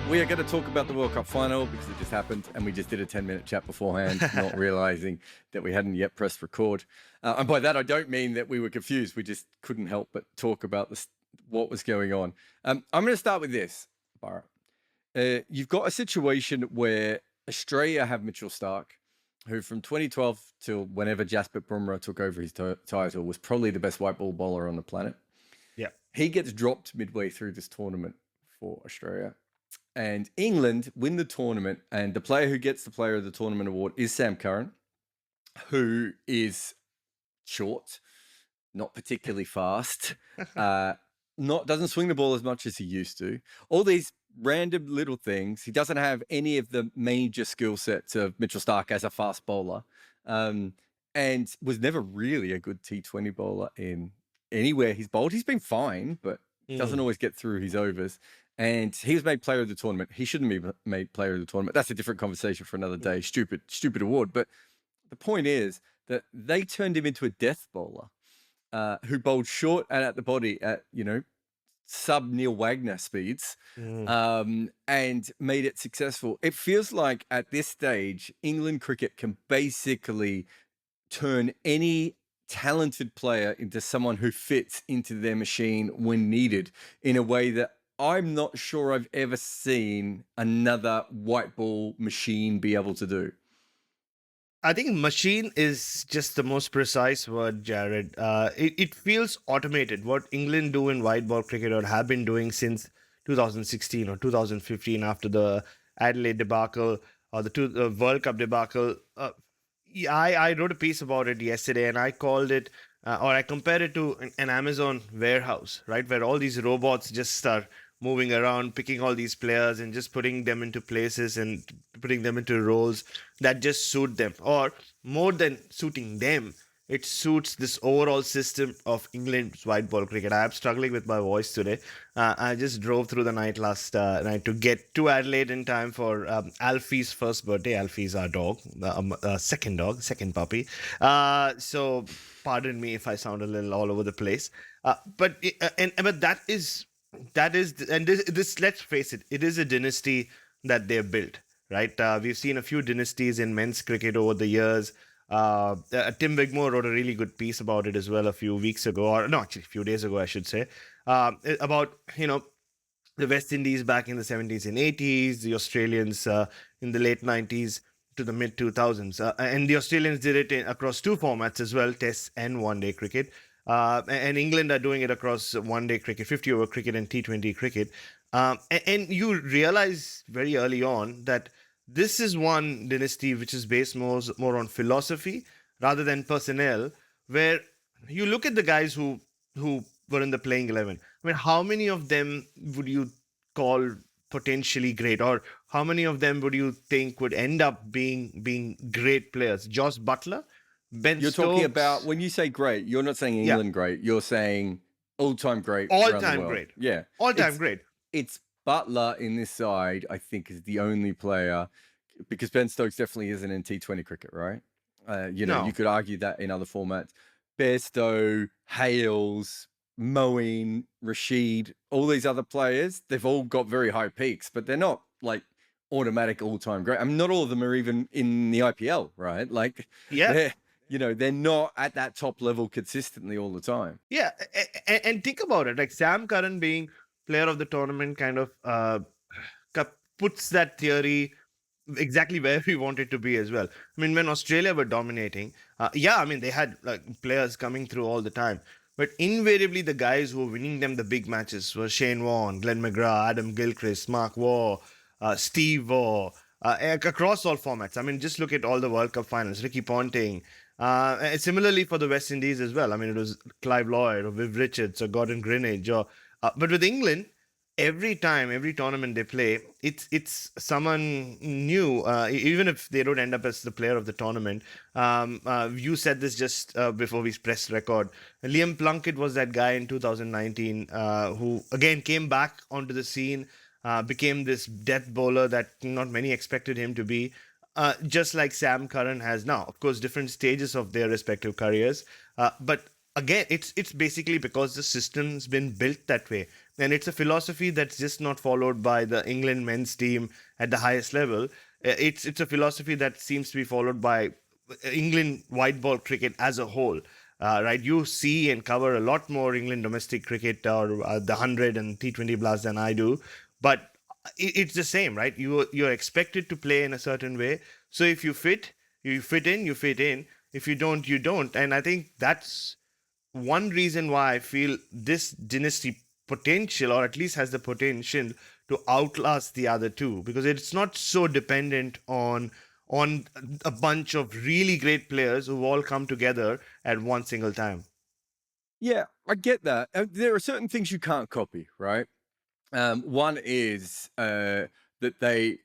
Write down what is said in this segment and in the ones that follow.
We are going to talk about the World Cup final because it just happened and we just did a 10-minute chat beforehand, not realizing that we hadn't yet pressed record. And by that, I don't mean that we were confused. We just couldn't help but talk about what was going on. I'm going to start with this, Bharat. You've got a situation where Australia have Mitchell Starc, who from 2012 till whenever Jasprit Bumrah took over his title was probably the best white ball bowler on the planet. Yeah. He gets dropped midway through this tournament for Australia. And England win the tournament, and the player who gets the Player of the Tournament award is Sam Curran, who is short, not particularly fast, doesn't swing the ball as much as he used to. All these random little things. He doesn't have any of the major skill sets of Mitchell Starc as a fast bowler, and was never really a good T20 bowler in anywhere he's bowled. He's been fine, but doesn't always get through his overs. And he was made player of the tournament. He shouldn't be made player of the tournament. That's a different conversation for another day. Stupid award. But the point is that they turned him into a death bowler who bowled short and at the body at, sub Neil Wagner speeds and made it successful. It feels like at this stage, England cricket can basically turn any talented player into someone who fits into their machine when needed in a way that I'm not sure I've ever seen another white ball machine be able to do. I think machine is just the most precise word, Jared. It feels automated. What England do in white ball cricket or have been doing since 2016 or 2015 after the Adelaide debacle or the World Cup debacle. I wrote a piece about it yesterday and I called it, or I compared it to an Amazon warehouse, right? Where all these robots just start moving around, picking all these players and just putting them into places and putting them into roles that just suit them. Or more than suiting them, it suits this overall system of England's white ball cricket. I am struggling with my voice today. I just drove through the night last night to get to Adelaide in time for Alfie's first birthday. Alfie's our dog, second puppy. So pardon me if I sound a little all over the place. But this, let's face it, it is a dynasty that they've built, right? We've seen a few dynasties in men's cricket over the years. Tim Wigmore wrote a really good piece about it as well a few weeks ago, or no, actually a few days ago, I should say, about, the West Indies back in the 70s and 80s, the Australians in the late 90s to the mid 2000s. And the Australians did it across two formats as well, Test and one-day cricket. And England are doing it across one-day cricket, 50-over cricket and T20 cricket. And you realize very early on that this is one dynasty which is based more on philosophy rather than personnel, where you look at the guys who were in the playing 11. I mean, how many of them would you call potentially great, or how many of them would you think would end up being great players? Josh Buttler? Ben You're Stokes. talking about, when you say great, you're not saying England great. You're saying all-time great. All-time great. Yeah. All-time great. It's Butler in this side, I think, is the only player, because Ben Stokes definitely isn't in T20 cricket, right? No. You could argue that in other formats. Bairstow, Hales, Moeen, Rashid, all these other players, they've all got very high peaks, but they're not like automatic all-time great. I mean, not all of them are even in the IPL, right? Like, they're not at that top level consistently all the time. Yeah, and think about it. Like Sam Curran being player of the tournament kind of puts that theory exactly where we want it to be as well. I mean, when Australia were dominating, they had like players coming through all the time. But invariably, the guys who were winning them the big matches were Shane Warne, Glenn McGrath, Adam Gilchrist, Mark Waugh, Steve Waugh, across all formats. I mean, just look at all the World Cup finals. Ricky Ponting. And similarly for the West Indies as well. I mean, it was Clive Lloyd or Viv Richards or Gordon Greenidge. But with England, every tournament they play, it's someone new, even if they don't end up as the player of the tournament. You said this just before we pressed record. Liam Plunkett was that guy in 2019 who, again, came back onto the scene, became this death bowler that not many expected him to be. Just like Sam Curran has now. Of course, different stages of their respective careers. But again, it's basically because the system's been built that way. And it's a philosophy that's just not followed by the England men's team at the highest level. It's a philosophy that seems to be followed by England white ball cricket as a whole. Right, you see and cover a lot more England domestic cricket or the 100 and T20 blast than I do, but it's the same, right? You're expected to play in a certain way. So if you fit, you fit in, you fit in. If you don't, you don't. And I think that's one reason why I feel this dynasty potential, or at least has the potential to outlast the other two, because it's not so dependent on a bunch of really great players who've all come together at one single time. Yeah, I get that. There are certain things you can't copy, right? One is that they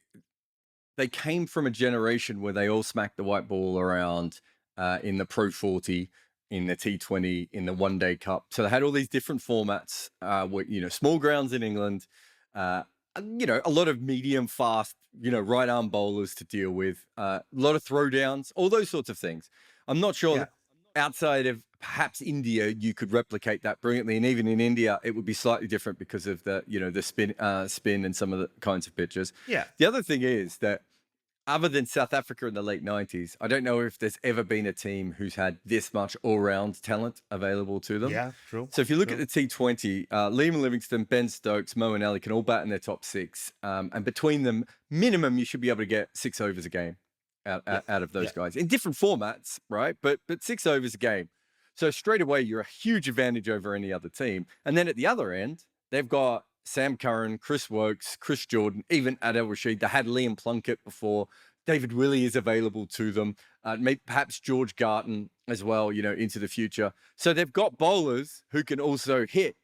came from a generation where they all smacked the white ball around in the Pro 40, in the T20, in the One Day Cup. So they had all these different formats, with, small grounds in England, a lot of medium fast, right arm bowlers to deal with, a lot of throwdowns, all those sorts of things. I'm not sure Yeah. that outside of perhaps India, you could replicate that brilliantly. And even in India, it would be slightly different because of the spin and some of the kinds of pitches. Yeah. The other thing is that other than South Africa in the late 90s, I don't know if there's ever been a team who's had this much all-round talent available to them. Yeah, true. So if you look True. at the T20, Liam Livingstone, Ben Stokes, Mo and Ali can all bat in their top six. And between them, minimum, you should be able to get 6 overs a game out of those guys in different formats, right? But 6 overs a game. So straight away, you're a huge advantage over any other team. And then at the other end, they've got Sam Curran, Chris Wokes, Chris Jordan, even Adil Rashid. They had Liam Plunkett before. David Willey is available to them. Maybe perhaps George Garton as well, into the future. So they've got bowlers who can also hit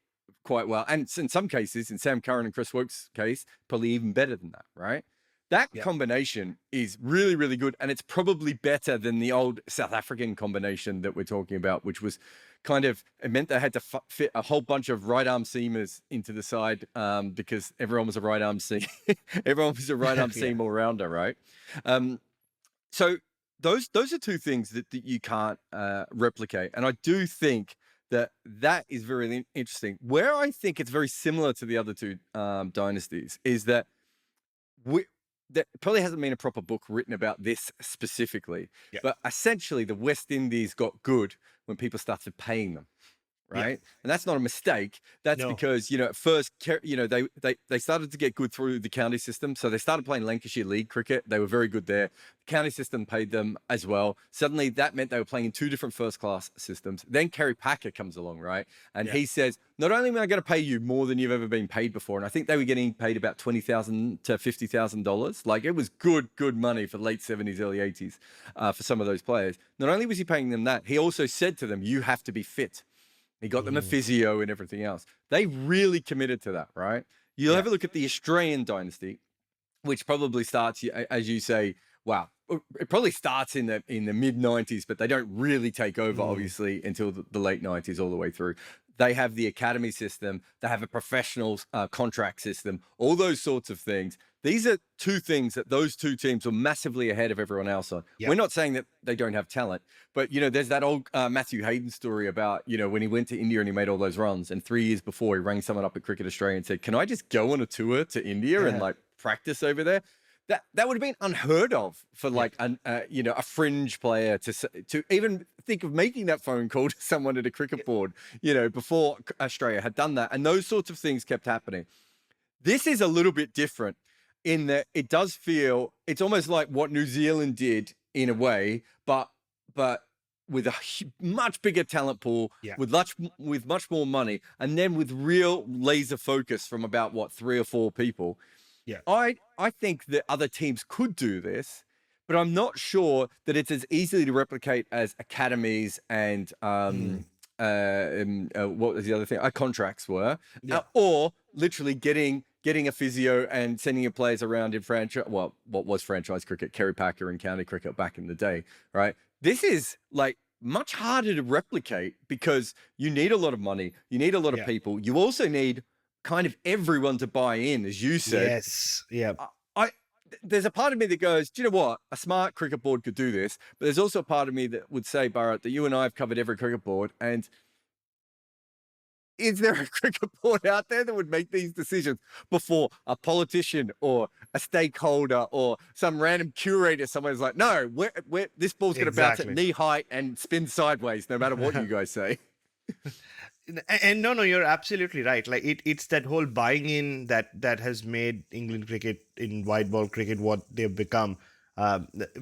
quite well. And in some cases, in Sam Curran and Chris Wokes' case, probably even better than that, right? That combination is really, really good. And it's probably better than the old South African combination that we're talking about, which was it meant they had to fit a whole bunch of right arm seamers into the side because everyone was a right arm seam. Everyone was a right arm seam all rounder, right? So those are two things that you can't replicate. And I do think that is very interesting. Where I think it's very similar to the other two dynasties is that there probably hasn't been a proper book written about this specifically, but essentially the West Indies got good when people started paying them, right? And that's not a mistake. That's because, at first, they started to get good through the county system. So they started playing Lancashire League cricket. They were very good there. The county system paid them as well. Suddenly that meant they were playing in 2 different first class systems. Then Kerry Packer comes along, right? And he says, not only am I going to pay you more than you've ever been paid before, and I think they were getting paid about $20,000 to $50,000. Like it was good money for late 70s, early 80s for some of those players. Not only was he paying them that, he also said to them, you have to be fit. He got them a physio and everything else. They really committed to that, right? You'll have a look at the Australian dynasty, which probably starts, as you say, wow, it probably starts in the mid 90s, but they don't really take over, obviously, until the late 90s all the way through. They have the academy system. They have a professional contract system, all those sorts of things. These are two things that those two teams were massively ahead of everyone else on. We're not saying that they don't have talent, but, there's that old Matthew Hayden story about, when he went to India and he made all those runs. And 3 years before, he rang someone up at Cricket Australia and said, can I just go on a tour to India and practice over there? That would have been unheard of for a fringe player to even think of making that phone call to someone at a cricket board, before Australia had done that. And those sorts of things kept happening. This is a little bit different in that it does feel, it's almost like what New Zealand did in a way, but with a much bigger talent pool, with much more money, and then with real laser focus from about 3 or 4 people. I think that other teams could do this, but I'm not sure that it's as easily to replicate as academies and what was the other thing? Contracts were, or literally getting a physio and sending your players around in franchise. Well, what was franchise cricket, Kerry Packer and county cricket back in the day, right? This is much harder to replicate because you need a lot of money, you need a lot of people, you also need kind of everyone to buy in, as you said. Yes. Yeah. There's a part of me that goes, do you know what? A smart cricket board could do this. But there's also a part of me that would say, Bharat, that you and I have covered every cricket board. And is there a cricket board out there that would make these decisions before a politician or a stakeholder or some random curator somewhere's like, no, this ball's going to bounce at Exactly. knee height and spin sideways no matter what you guys say? And no, you're absolutely right. Like it's that whole buying in that has made England cricket in white ball cricket what they've become.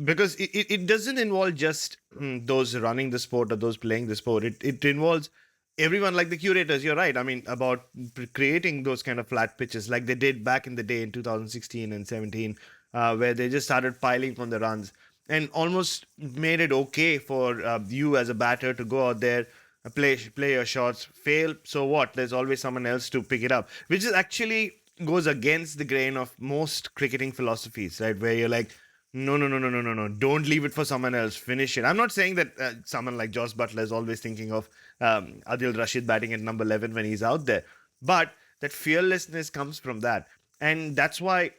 Because it doesn't involve just those running the sport or those playing the sport. It involves everyone, like the curators. You're right. I mean, about creating those kind of flat pitches like they did back in the day in 2016 and 17, where they just started piling on the runs and almost made it okay for you as a batter to go out there, play your shots, fail, so what? There's always someone else to pick it up, which is actually goes against the grain of most cricketing philosophies, right? Where you're like, no, don't leave it for someone else, finish it. I'm not saying that someone like Josh Butler is always thinking of Adil Rashid batting at number 11 when he's out there, but that fearlessness comes from that, and that's why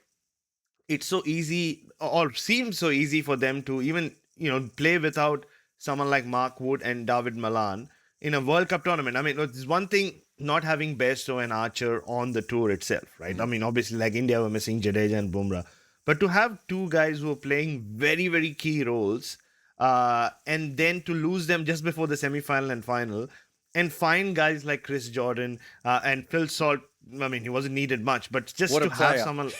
it's so easy, or seems so easy, for them to even play without someone like Mark Wood and David Malan in a World Cup tournament. I mean, it's one thing not having Bairstow and Archer on the tour itself, right? I mean, obviously, like India were missing Jadeja and Bumrah, but to have two guys who are playing very, very key roles, and then to lose them just before the semi-final and final, and find guys like Chris Jordan and Phil Salt. I mean, he wasn't needed much, but just What a to have player. someone.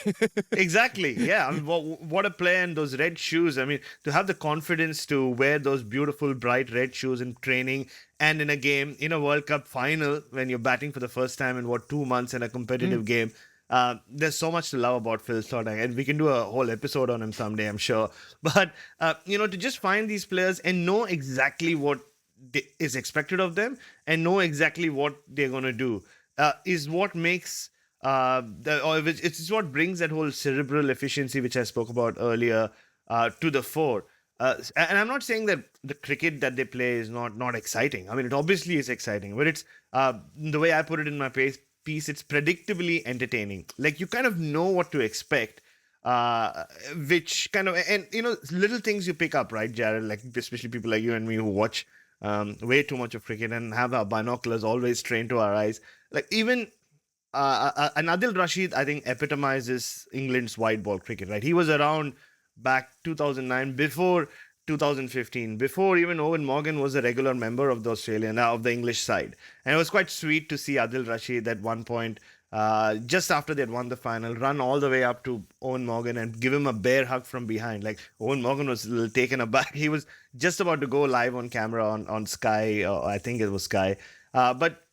Exactly, yeah. I mean, what a player, and those red shoes. I mean, to have the confidence to wear those beautiful bright red shoes in training and in a game, in a World Cup final, when you're batting for the first time in 2 months in a competitive game. There's so much to love about Phil Salt, and we can do a whole episode on him someday, I'm sure. But to just find these players and know exactly what is expected of them and know exactly what they're going to do is what makes it's what brings that whole cerebral efficiency which I spoke about earlier to the fore. And I'm not saying that the cricket that they play is not exciting. I mean, it obviously is exciting, but it's the way I put it in my piece, it's predictably entertaining. Like, you kind of know what to expect, which kind of, and little things you pick up, right, Jared? Like, especially people like you and me who watch way too much of cricket and have our binoculars always trained to our eyes. Like, even and Adil Rashid, I think, epitomizes England's white ball cricket, right? He was around back 2009, before 2015, before even Owen Morgan was a regular member of the of the English side. And it was quite sweet to see Adil Rashid at one point, just after they'd won the final, run all the way up to Owen Morgan and give him a bear hug from behind. Like, Owen Morgan was a little taken aback. He was just about to go live on camera on Sky, or I think it was Sky. But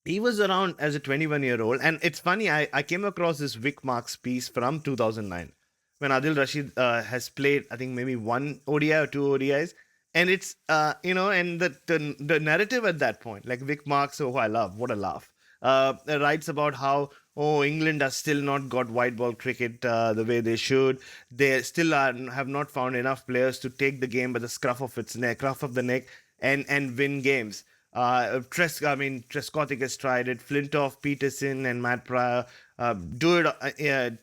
he was around as a 21-year-old. And it's funny, I came across this Vic Marks piece from 2009 when Adil Rashid has played, I think, maybe one ODI or two ODIs. And it's, and the narrative at that point, like Vic Marks, who I love, what a laugh, writes about how, England has still not got white ball cricket the way they should. They still have not found enough players to take the game by the scruff of the neck, and win games. Trescothick has tried it. Flintoff, Peterson, and Matt Pryor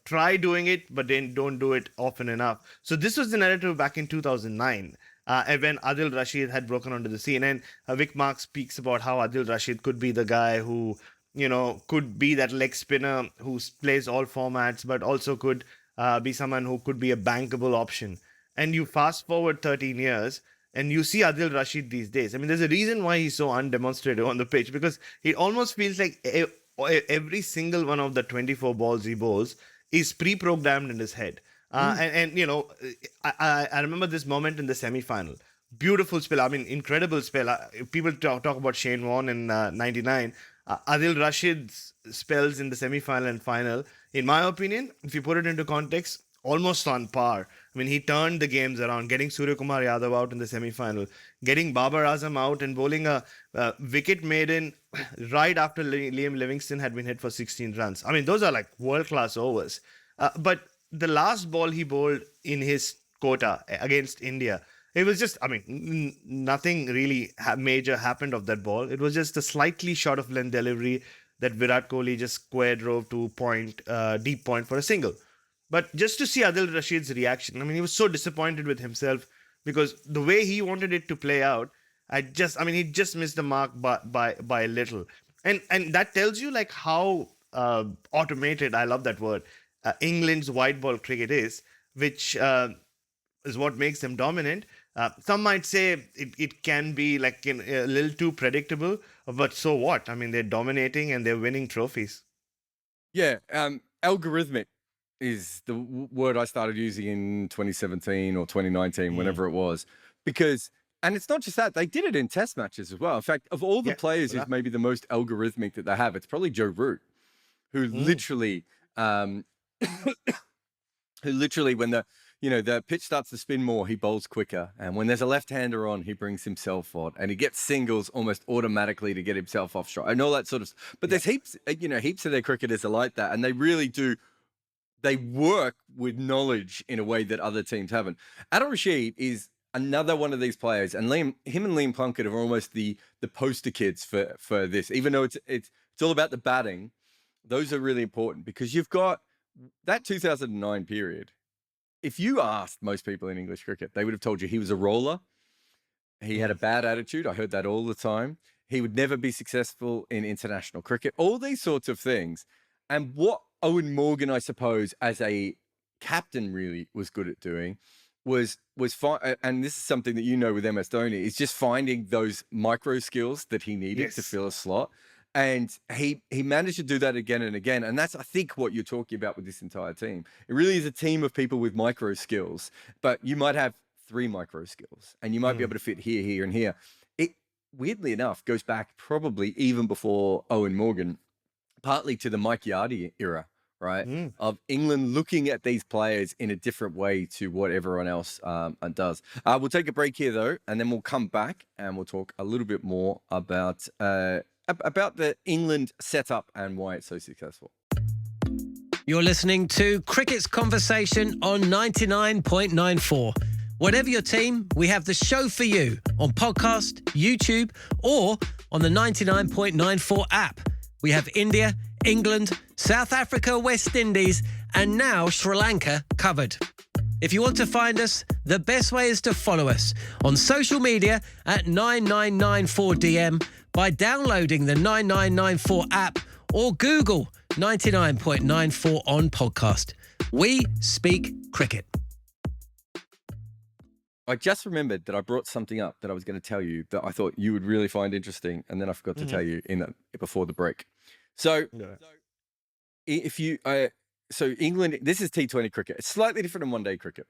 try doing it, but then don't do it often enough. So this was the narrative back in 2009. When Adil Rashid had broken onto the scene. And Vic Marks speaks about how Adil Rashid could be the guy who, could be that leg spinner who plays all formats, but also could be someone who could be a bankable option. And you fast forward 13 years, and you see Adil Rashid these days. I mean, there's a reason why he's so undemonstrative on the pitch, because it almost feels like every single one of the 24 balls he bowls is pre-programmed in his head. I remember this moment in the semi-final. Beautiful spell. I mean, incredible spell. People talk about Shane Warne in '99. Adil Rashid's spells in the semi-final and final, in my opinion, if you put it into context, almost on par. I mean, he turned the games around, getting Surya Kumar Yadav out in the semi-final, getting Babar Azam out and bowling a wicket maiden right after Liam Livingston had been hit for 16 runs. I mean, those are like world-class overs. But the last ball he bowled in his quota against India, it was just, nothing really major happened of that ball. It was just a slightly short of length delivery that Virat Kohli just square drove to deep point for a single. But just to see Adil Rashid's reaction, I mean, he was so disappointed with himself because the way he wanted it to play out, he just missed the mark by a little. And that tells you like how automated, I love that word, England's white ball cricket which is what makes them dominant. Some might say it can be like a little too predictable, but so what? I mean, they're dominating and they're winning trophies. Yeah, algorithmic is the word I started using in 2017 or 2019, whenever it was, because, and it's not just that, they did it in test matches as well. In fact, of all the players who's maybe the most algorithmic that they have, it's probably Joe Root, who literally, when the pitch starts to spin more, he bowls quicker. And when there's a left-hander on, he brings himself on. And he gets singles almost automatically to get himself off strike. And all that sort of stuff. But there's heaps of their cricketers are like that. And they really do, they work with knowledge in a way that other teams haven't. Adil Rashid is another one of these players. And him and Liam Plunkett are almost the poster kids for this. Even though it's all about the batting, those are really important because you've got that 2009 period. If you asked most people in English cricket, they would have told you he was a roller. He had a bad attitude. I heard that all the time. He would never be successful in international cricket, all these sorts of things. And what Owen Morgan, I suppose, as a captain really was good at doing was and this is something that you know with MS Dhoni, is just finding those micro skills that he needed to fill a slot. And he managed to do that again and again. And that's, I think, what you're talking about with this entire team. It really is a team of people with micro skills, but you might have 3 micro skills and you might be able to fit here, here, and here. It, weirdly enough, goes back probably even before Owen Morgan, partly to the Mike Yardy era, right? Of England looking at these players in a different way to what everyone else does. We'll take a break here, though, and then we'll come back and we'll talk a little bit more about the England setup and why it's so successful. You're listening to Cricket's Conversation on 99.94. Whatever your team, we have the show for you on podcast, YouTube, or on the 99.94 app. We have India, England, South Africa, West Indies, and now Sri Lanka covered. If you want to find us, the best way is to follow us on social media at 9994DM by downloading the 9994 app or Google 99.94 on podcast. We speak cricket. I just remembered that I brought something up that I was going to tell you that I thought you would really find interesting, and then I forgot to tell you before the break. So, if you, so England, this is T20 cricket. It's slightly different in one-day cricket,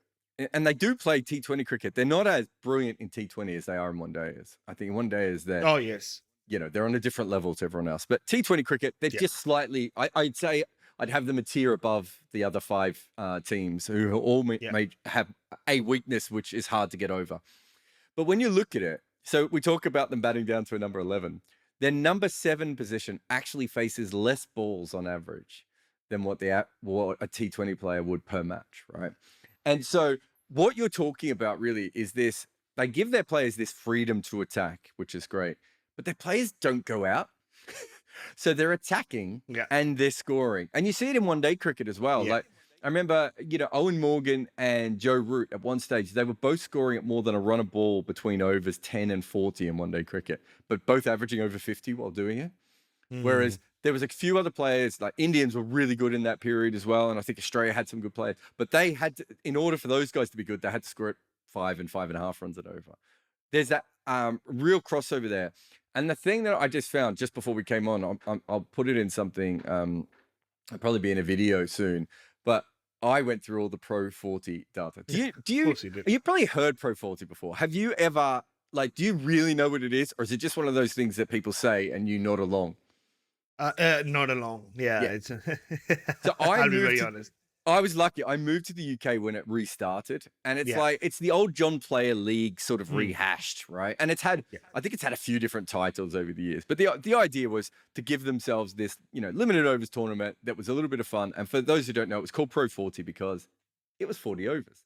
and they do play T20 cricket. They're not as brilliant in T20 as they are in one-dayers. I think in one-dayers they're on a different level to everyone else. But T20 cricket, they're just slightly. I'd say I'd have them a tier above the other 5 teams who all may have a weakness which is hard to get over. But when you look at it, so we talk about them batting down to a number 11. Their number 7 position actually faces less balls on average than what a T20 player would per match, right? And so what you're talking about really is this, they give their players this freedom to attack, which is great, but their players don't go out. So they're attacking and they're scoring. And you see it in one-day cricket as well. Like, I remember, Owen Morgan and Joe Root at one stage, they were both scoring at more than a run a ball between overs 10 and 40 in one-day cricket, but both averaging over 50 while doing it. Whereas there was a few other players, like Indians were really good in that period as well. And I think Australia had some good players, but they had to, in order for those guys to be good, they had to score at 5 and 5.5 runs at over. There's that real crossover there. And the thing that I just found just before we came on, I'll put it in something, I'll probably be in a video soon, but I went through all the Pro 40 data. You've probably heard Pro 40 before. Have you ever, do you really know what it is? Or is it just one of those things that people say and you nod along? Not along. Yeah. It's so I'll be very honest. I was lucky. I moved to the UK when it restarted, and it's it's the old John Player League sort of rehashed, right? And it's had, I think it's had a few different titles over the years, but the idea was to give themselves this, limited overs tournament that was a little bit of fun. And for those who don't know, it was called Pro 40 because it was 40 overs.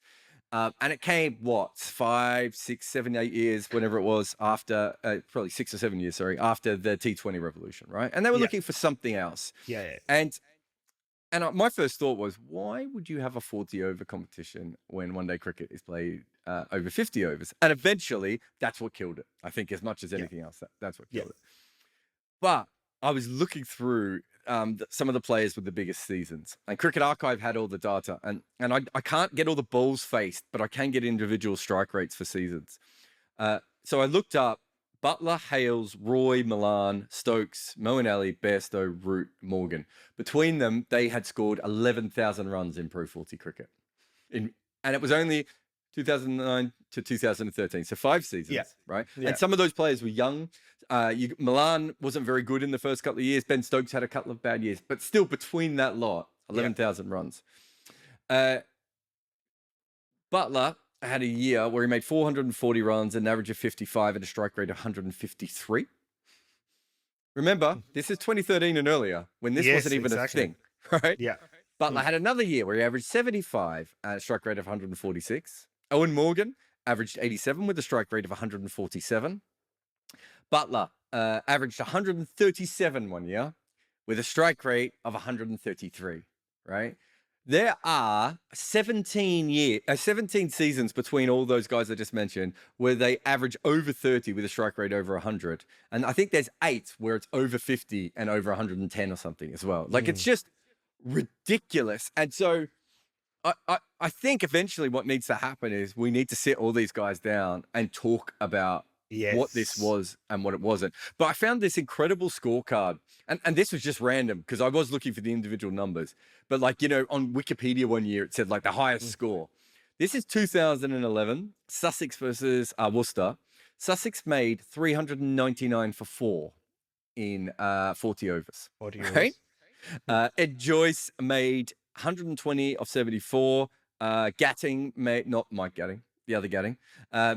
And it came, 5, 6, 7, 8 years, whenever it was, after, probably 6 or 7 years, after the T20 revolution, right? And they were looking for something else. And my first thought was, why would you have a 40-over competition when one-day cricket is played over 50 overs? And eventually, that's what killed it. I think as much as anything else, that's what killed it. But I was looking through some of the players with the biggest seasons, and Cricket Archive had all the data, and I can't get all the balls faced, but I can get individual strike rates for seasons. So I looked up Butler, Hales, Roy, Milan, Stokes, Moeen Ali, Bairstow, Root, Morgan. Between them, they had scored 11,000 runs in Pro 40 cricket. And it was only 2009 to 2013, so 5 seasons, right? Yeah. And some of those players were young. Milan wasn't very good in the first couple of years. Ben Stokes had a couple of bad years, but still between that lot, 11,000 runs. Butler had a year where he made 440 runs, an average of 55 and a strike rate of 153. Remember, this is 2013 and earlier, when this wasn't even a thing, right? Yeah. Butler had another year where he averaged 75 and a strike rate of 146. Owen Morgan averaged 87 with a strike rate of 147. Butler averaged 137 one year with a strike rate of 133, right? There are 17 seasons between all those guys I just mentioned where they average over 30 with a strike rate over 100. And I think there's 8 where it's over 50 and over 110 or something as well. Like, it's just ridiculous. And so I think eventually what needs to happen is we need to sit all these guys down and talk about what this was and what it wasn't. But I found this incredible scorecard, and this was just random because I was looking for the individual numbers. But like, on Wikipedia one year, it said like the highest score. This is 2011, Sussex versus Worcester. Sussex made 399 for 4 in 40 overs. 40 right? Ed Joyce made 120 of 74. Gatting made, not Mike Gatting, the other Gatting,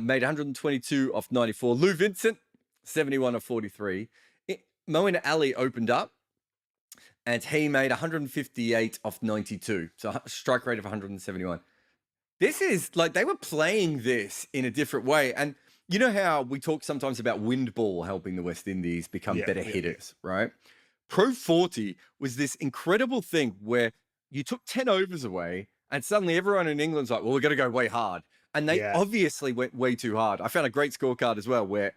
made 122 of 94. Lou Vincent, 71 of 43. Moeen Ali opened up, and he made 158 of 92. So a strike rate of 171. This is like, they were playing this in a different way. And you know how we talk sometimes about wind ball helping the West Indies become better hitters, right? Pro 40 was this incredible thing where you took 10 overs away and suddenly everyone in England's like, well, we're going to go way hard. And they obviously went way too hard. I found a great scorecard as well where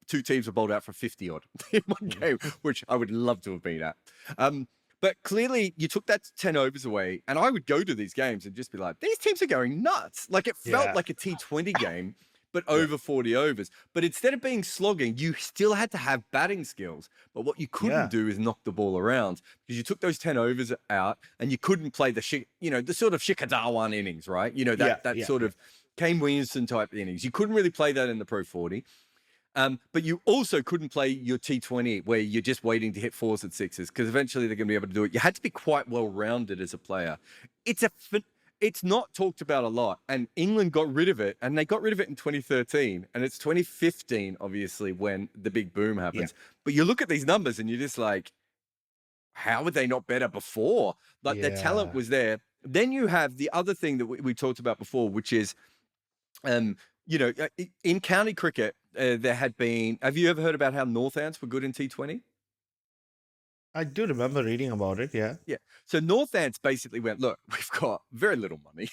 2 teams were bowled out for 50 odd in one game, which I would love to have been at. But clearly you took that 10 overs away, and I would go to these games and just be like, these teams are going nuts. Like, it felt like a T20 game, but over 40 overs. But instead of being slogging, you still had to have batting skills. But what you couldn't do is knock the ball around, because you took those 10 overs out and you couldn't play the sort of Shikhar Dhawan innings, right? That sort of Kane Williamson type innings. You couldn't really play that in the Pro 40. But you also couldn't play your T20 where you're just waiting to hit 4s and 6s, because eventually they're going to be able to do it. You had to be quite well-rounded as a player. It's not talked about a lot, and England got rid of it, and they got rid of it in 2013, and it's 2015, obviously, when the big boom happens. But you look at these numbers and you're just like, how were they not better before? Like, the talent was there. Then you have the other thing that we talked about before, which is, in county cricket, there had been, have you ever heard about how Northants were good in T20? I do remember reading about it, yeah. So Northants basically went, look, we've got very little money.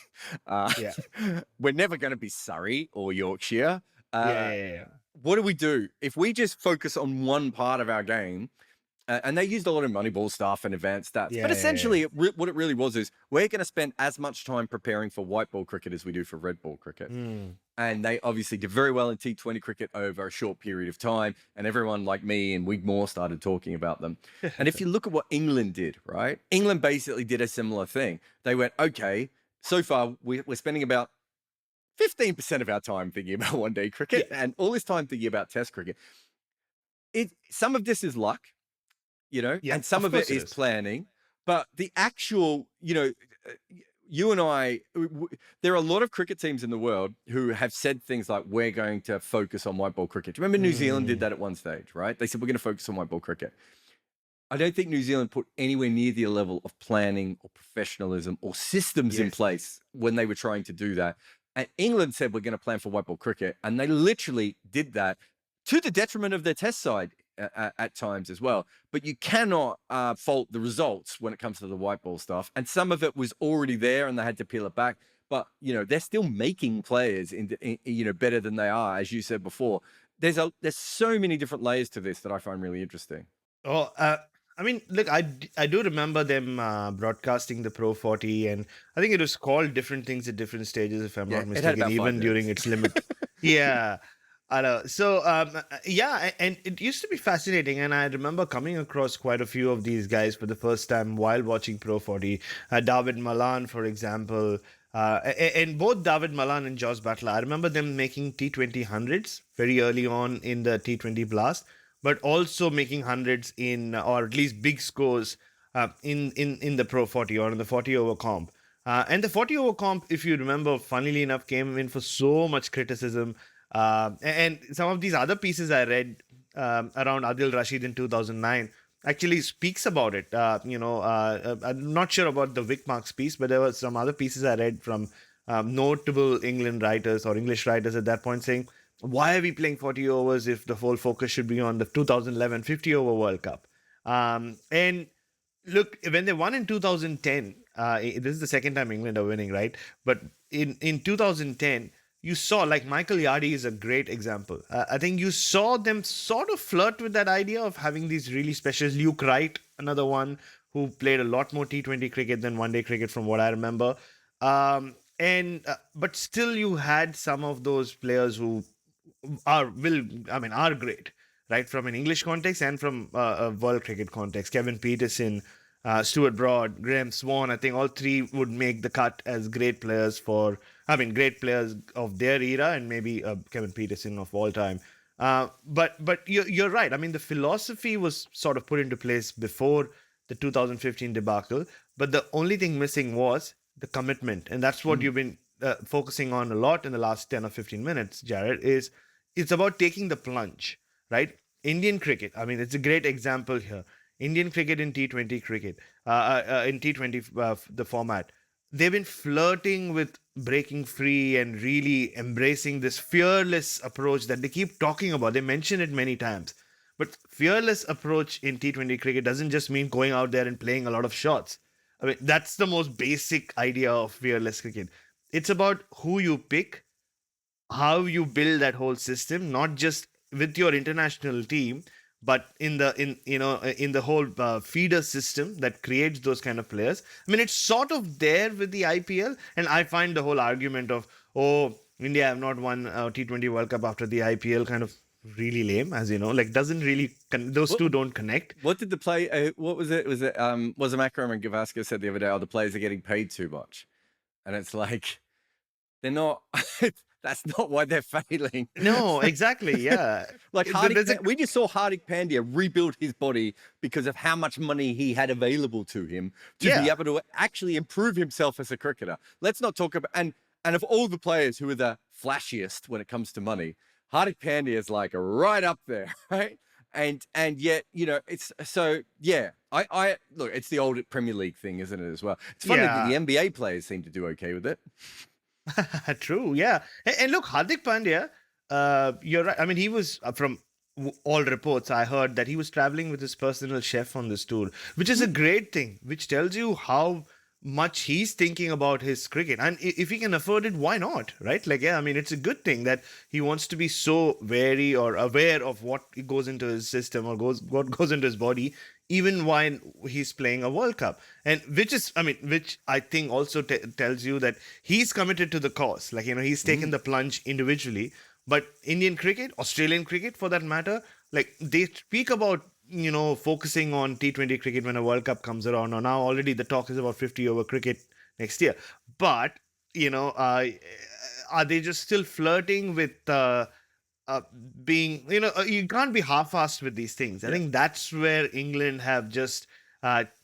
We're never going to be Surrey or Yorkshire. What do we do? If we just focus on one part of our game, and they used a lot of Moneyball stuff and advanced stats. But essentially, what it really was is, we're going to spend as much time preparing for white ball cricket as we do for red ball cricket. And they obviously did very well in T20 cricket over a short period of time. And everyone like me and Wigmore started talking about them. And if you look at what England did, right? England basically did a similar thing. They went, okay, so far we're spending about 15% of our time thinking about one-day cricket and all this time thinking about test cricket. Some of this is luck. And some of it is planning, but the actual, you and I, there are a lot of cricket teams in the world who have said things like, we're going to focus on white ball cricket. Do you remember New Zealand did that at one stage, right? They said, we're going to focus on white ball cricket. I don't think New Zealand put anywhere near the level of planning or professionalism or systems in place when they were trying to do that. And England said, we're going to plan for white ball cricket. And they literally did that to the detriment of their test side at times as well. But you cannot fault the results when it comes to the white ball stuff. And some of it was already there and they had to peel it back. But, they're still making players better than they are, as you said before. There's so many different layers to this that I find really interesting. Oh, I mean, look, I do remember them broadcasting the Pro 40, and I think it was called different things at different stages, if I'm Yeah, not it had mistaken, about 5 even during minutes. its limit. Yeah. I know. So, yeah, and it used to be fascinating. And I remember coming across quite a few of these guys for the first time while watching Pro 40. David Malan, for example. And both David Malan and Josh Butler, I remember them making T20 hundreds very early on in the T20 blast, but also making hundreds in, or at least big scores in the Pro 40 or in the 40 over comp. And the 40 over comp, if you remember, funnily enough, came in for so much criticism. And some of these other pieces I read around Adil Rashid in 2009 actually speaks about it. I'm not sure about the Vic Marks piece, but there were some other pieces I read from notable England writers or English writers at that point saying, why are we playing 40 overs if the whole focus should be on the 2011 50 over World Cup? And look, when they won in 2010, this is the second time England are winning, right? But in 2010, you saw, like, Michael Yardy is a great example. I think you saw them sort of flirt with that idea of having these really special. Luke Wright, another one who played a lot more T20 cricket than one day cricket, from what I remember. And but still, you had some of those players who are great, right, from an English context and from a world cricket context. Kevin Peterson, Stuart Broad, Graham Swan, I think all three would make the cut as great players great players of their era, and maybe Kevin Peterson of all time. But you're right. I mean, the philosophy was sort of put into place before the 2015 debacle, but the only thing missing was the commitment, and that's what you've been focusing on a lot in the last 10 or 15 minutes, Jared. Is It's about taking the plunge, right? Indian cricket, I mean, it's a great example here. Indian cricket in T20 cricket, in T20, the format, they've been flirting with breaking free and really embracing this fearless approach that they keep talking about. They mention it many times. But fearless approach in T20 cricket doesn't just mean going out there and playing a lot of shots. I mean, that's the most basic idea of fearless cricket. It's about who you pick, how you build that whole system, not just with your international team, but in the whole feeder system that creates those kind of players. I mean, it's sort of there with the IPL, and I find the whole argument of, oh, India have not won T20 World Cup after the IPL kind of really lame, as you know, like, doesn't really those What, two don't connect. what did the play? What was it? Was it? Was Akram and Gavaskar said the other day? Oh, the players are getting paid too much, and it's like they're not. That's not why they're failing. No, exactly, yeah. Like There's a we just saw Hardik Pandya rebuild his body because of how much money he had available to him to be Yeah. able to actually improve himself as a cricketer. Let's not talk about and of all the players who are the flashiest when it comes to money, Hardik Pandya is like right up there, right? And yet, it's so yeah. I look, it's the old Premier League thing, isn't it, as well? It's funny that the NBA players seem to do okay with it. True, yeah. And look, Hardik Pandya, you're right. I mean, he was from all reports I heard that he was traveling with his personal chef on this tour, which is a great thing, which tells you how much he's thinking about his cricket. And if he can afford it, why not? Right? Like, yeah, I mean, it's a good thing that he wants to be so wary or aware of what goes into his system or what goes into his body, even while he's playing a World Cup. And which I think also tells you that he's committed to the cause. Like, he's taken the plunge individually. But Indian cricket, Australian cricket for that matter, like, they speak about, focusing on T20 cricket when a World Cup comes around. Or now already the talk is about 50 over cricket next year. But, are they just still flirting with being, you can't be half-assed with these things. I think that's where England have just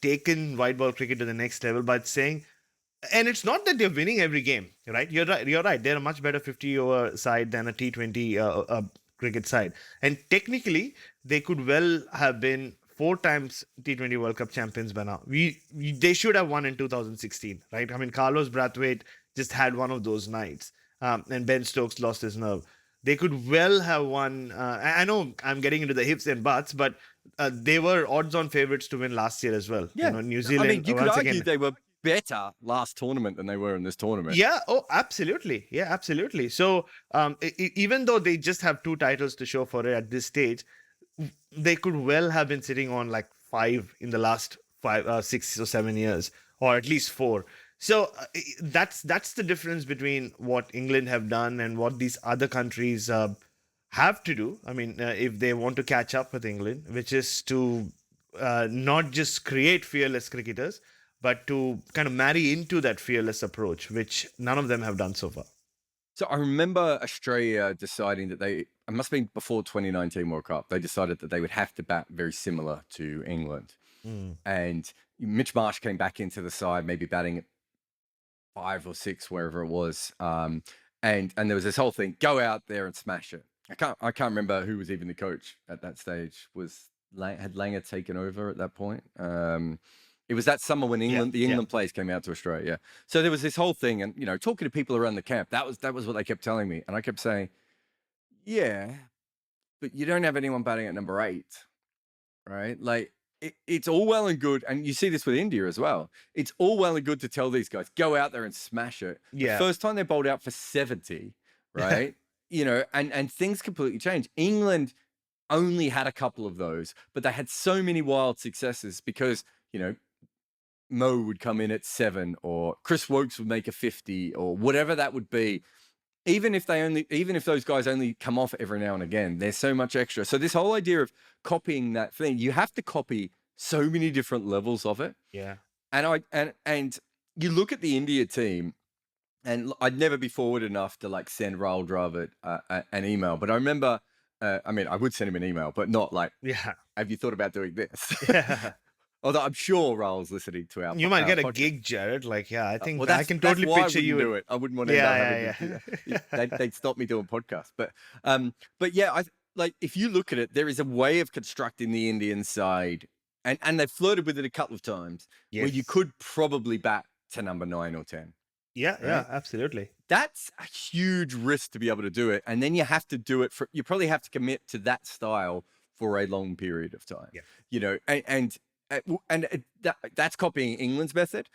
taken white ball cricket to the next level by saying, and it's not that they're winning every game, right? You're right. They're a much better 50 over side than a T20 cricket side. And technically, they could well have been 4 times T20 World Cup champions by now. They should have won in 2016, right? I mean, Carlos Brathwaite just had one of those nights, and Ben Stokes lost his nerve. They could well have won. I know I'm getting into the ifs and buts, but they were odds-on favorites to win last year as well. Yeah, New Zealand. I mean, you could once argue again, they were better last tournament than they were in this tournament. yeah. Oh, absolutely. Yeah, absolutely. So, even though they just have 2 titles to show for it at this stage, they could well have been sitting on like 5 in the last 6 or 7 years, or at least 4. So that's the difference between what England have done and what these other countries have to do. I mean, if they want to catch up with England, which is to not just create fearless cricketers, but to kind of marry into that fearless approach, which none of them have done so far. So I remember Australia deciding that it must have been before 2019 World Cup, they decided that they would have to bat very similar to England. And Mitch Marsh came back into the side, maybe batting at 5 or 6, wherever it was. And there was this whole thing, go out there and smash it. I can't remember who was even the coach at that stage. Had Langer taken over at that point? It was that summer when the England players came out to Australia. So there was this whole thing, and talking to people around the camp, that was what they kept telling me, and I kept saying, yeah, but you don't have anyone batting at number 8, right? Like it's all well and good, and you see this with India as well. It's all well and good to tell these guys go out there and smash it. Yeah. The first time they bowled out for 70, right? And things completely changed. England only had a couple of those, but they had so many wild successes because Mo would come in at 7, or Chris Wokes would make a 50, or whatever that would be. Even if those guys only come off every now and again, there's so much extra. So this whole idea of copying that thing, you have to copy so many different levels of it. Yeah. And you look at the India team, and I'd never be forward enough to send Rahul Dravid an email, but I remember, I would send him an email, but not have you thought about doing this? Yeah. Although I'm sure Raul's listening to our You might get a podcast. gig, Jared. I think Well, I can totally that's why picture I you. wouldn't do it. I wouldn't want to end up having to do that. They'd stop me doing podcasts. But yeah, if you look at it, there is a way of constructing the Indian side, and they've flirted with it a couple of times, where you could probably bat to number 9 or 10. Yeah, right? yeah, absolutely. That's a huge risk to be able to do it, and then you have to do it you probably have to commit to that style for a long period of time. Yeah. That's copying England's method.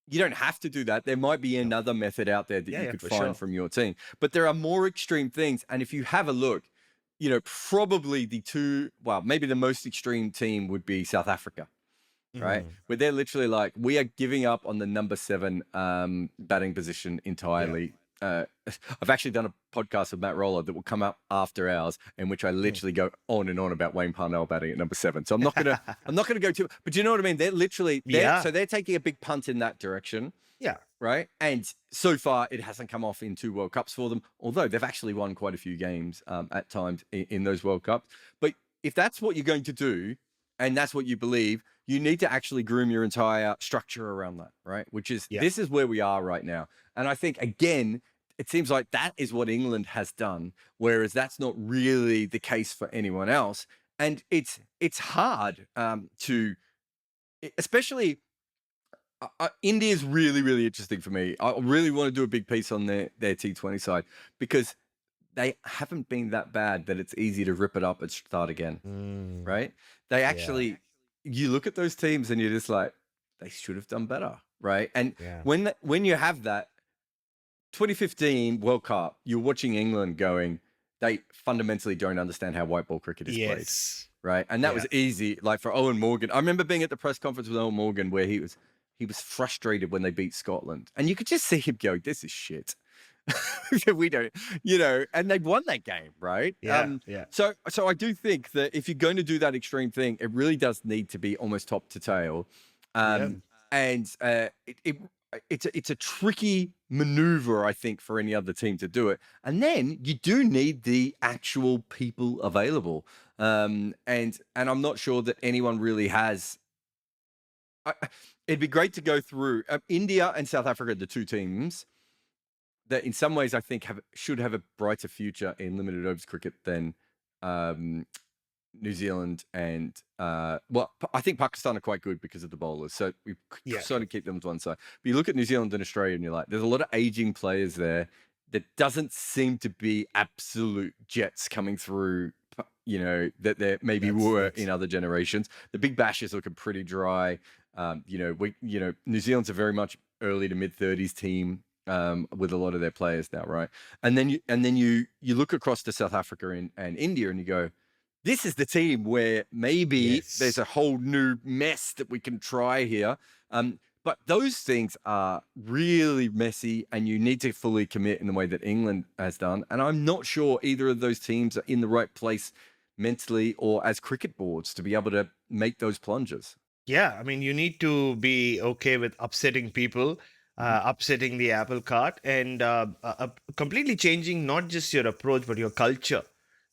You don't have to do that. There might be another method out there that you could find from your team. But there are more extreme things. And if you have a look, probably maybe the most extreme team would be South Africa, right? Where they're literally we are giving up on the number 7 batting position entirely. I've actually done a podcast with Matt Roller that will come up after ours, in which I literally go on and on about Wayne Parnell batting at number 7. So I'm not gonna go too, but you know what I mean? They're literally so they're taking a big punt in that direction. Yeah. Right. And so far it hasn't come off in 2 World Cups for them, although they've actually won quite a few games at times in those World Cups. But if that's what you're going to do, and that's what you believe, you need to actually groom your entire structure around that, right? Which is, this is where we are right now. And I think, again, it seems like that is what England has done, whereas that's not really the case for anyone else. And it's hard to, especially India's really, really interesting for me. I really want to do a big piece on their T20 side, because they haven't been that bad that it's easy to rip it up and start again, right? They actually, you look at those teams and you're just like, they should have done better, right? And when you have that 2015 World Cup, you're watching England going, they fundamentally don't understand how white ball cricket is played, right? And that was easy, for Owen Morgan. I remember being at the press conference with Owen Morgan where he was frustrated when they beat Scotland, and you could just see him going, "This is shit." We don't, and they won that game, right? So I do think that if you're going to do that extreme thing, it really does need to be almost top to tail, and it's a tricky maneuver, I think, for any other team to do it. And then you do need the actual people available, and I'm not sure that anyone really has. It'd be great to go through India and South Africa, the 2 teams that in some ways I think should have a brighter future in limited overs cricket than New Zealand and I think Pakistan are quite good because of the bowlers, so we sort of keep them to one side. But you look at New Zealand and Australia and you're like, there's a lot of aging players there that doesn't seem to be absolute jets coming through, that there maybe were in other generations. The Big Bash is looking pretty dry. New Zealand's a very much early to mid 30s team with a lot of their players now, right? And then you look across to South Africa and India and you go, this is the team where maybe Yes. there's a whole new mess that we can try here. But those things are really messy, and you need to fully commit in the way that England has done. And I'm not sure either of those teams are in the right place mentally or as cricket boards to be able to make those plunges. Yeah, I mean, you need to be okay with upsetting people, upsetting the apple cart, and completely changing not just your approach but your culture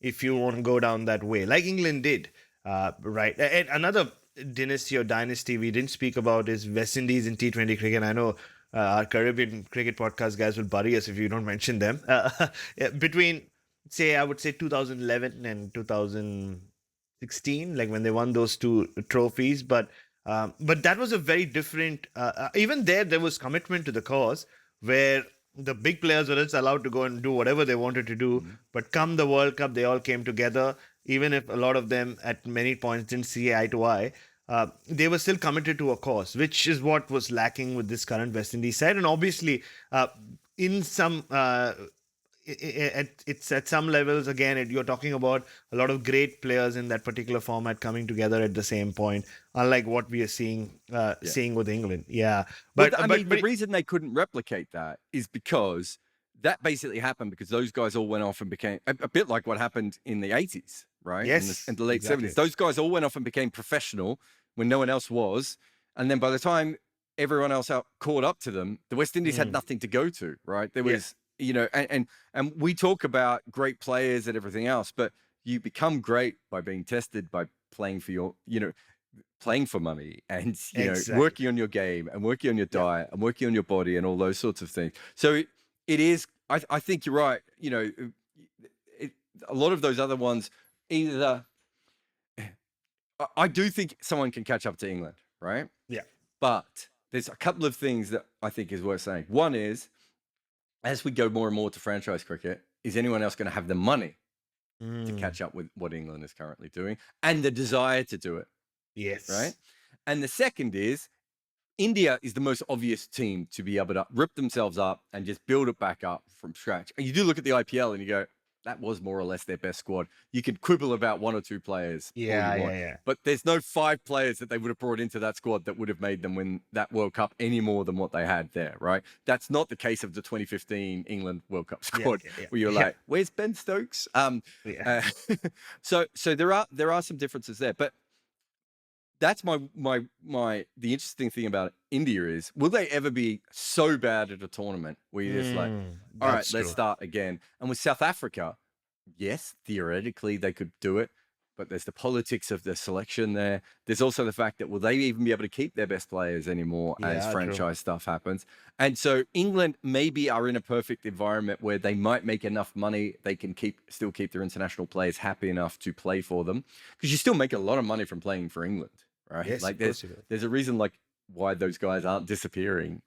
if you want to go down that way, like England did. Right. And another dynasty or dynasty we didn't speak about is West Indies in T20 cricket. I know our Caribbean cricket podcast guys will bury us if you don't mention them. Yeah, between, say, I would say 2011 and 2016, like when they won those two trophies. But that was a very different. Even there was commitment to the cause, where the big players were just allowed to go and do whatever they wanted to do. But come the World Cup, they all came together. Even if a lot of them at many points didn't see eye to eye, they were still committed to a cause, which is what was lacking with this current West Indies side. And obviously, in some it's at some levels again you're talking about a lot of great players in that particular format coming together at the same point, unlike what we are seeing with England. Yeah, But I mean, the reason they couldn't replicate that is because that basically happened because those guys all went off and became a bit like what happened in the 80s, right? Yes, in the late exactly. 70s. Those guys all went off and became professional when no one else was. And then by the time everyone else caught up to them, the West Indies had nothing to go to, right? There was, you know, and we talk about great players and everything else, but you become great by being tested, by playing for your, playing for money and, Exactly. working on your game and working on your diet and working on your body and all those sorts of things. So it is, I think you're right. A lot of those other ones, either, I do think someone can catch up to England, right? Yeah. But there's a couple of things that I think is worth saying. One is, as we go more and more to franchise cricket, is anyone else going to have the money to catch up with what England is currently doing and the desire to do it? Yes. Right. And the second is, India is the most obvious team to be able to rip themselves up and just build it back up from scratch. And you do look at the IPL and you go, that was more or less their best squad. You could quibble about one or two players. Yeah. But there's no 5 players that they would have brought into that squad that would have made them win that World Cup any more than what they had there, right? That's not the case of the 2015 England World Cup squad, where you're like, where's Ben Stokes? So there are some differences there, but that's the interesting thing about India is, will they ever be so bad at a tournament where you're just like, all right, let's start again? And with South Africa, yes, theoretically they could do it, but there's the politics of the selection there. There's also the fact that will they even be able to keep their best players anymore as franchise stuff happens? And so England maybe are in a perfect environment where they might make enough money, they can still keep their international players happy enough to play for them, because you still make a lot of money from playing for England. Right? Yes, like there's a reason like why those guys aren't disappearing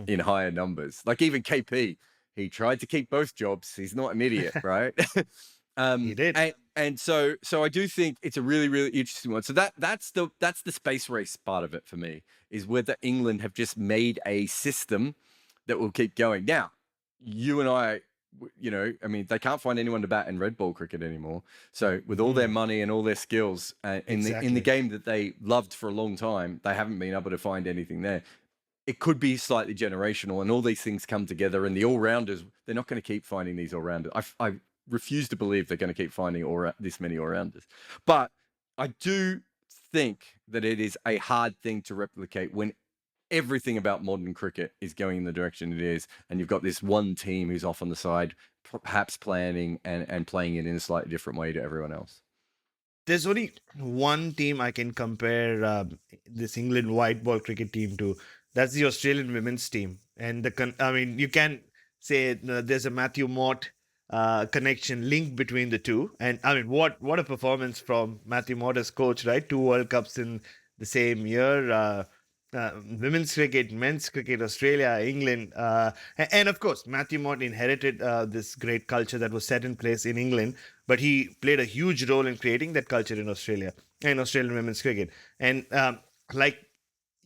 in higher numbers. Like even KP, he tried to keep both jobs. He's not an idiot, right? He did. And so I do think it's a really, really interesting one. So that's the space race part of it for me, is whether England have just made a system that will keep going. Now, you and I, I mean, they can't find anyone to bat in red ball cricket anymore. So with all their money and all their skills in the game that they loved for a long time, they haven't been able to find anything there. It could be slightly generational, and all these things come together, and the all-rounders, they're not going to keep finding these all-rounders. I refuse to believe they're going to keep finding this many all-rounders. But I do think that it is a hard thing to replicate when everything about modern cricket is going in the direction it is, and you've got this one team who's off on the side, perhaps planning and playing it in a slightly different way to everyone else. There's only one team I can compare this England white ball cricket team to. That's the Australian women's team. And I mean, you can say there's a Matthew Mott connection link between the two. And I mean, what a performance from Matthew Mott as coach, right? 2 World Cups in the same year. Women's cricket, men's cricket, Australia, England. And of course, Matthew Mott inherited this great culture that was set in place in England, but he played a huge role in creating that culture in Australia and Australian women's cricket. And like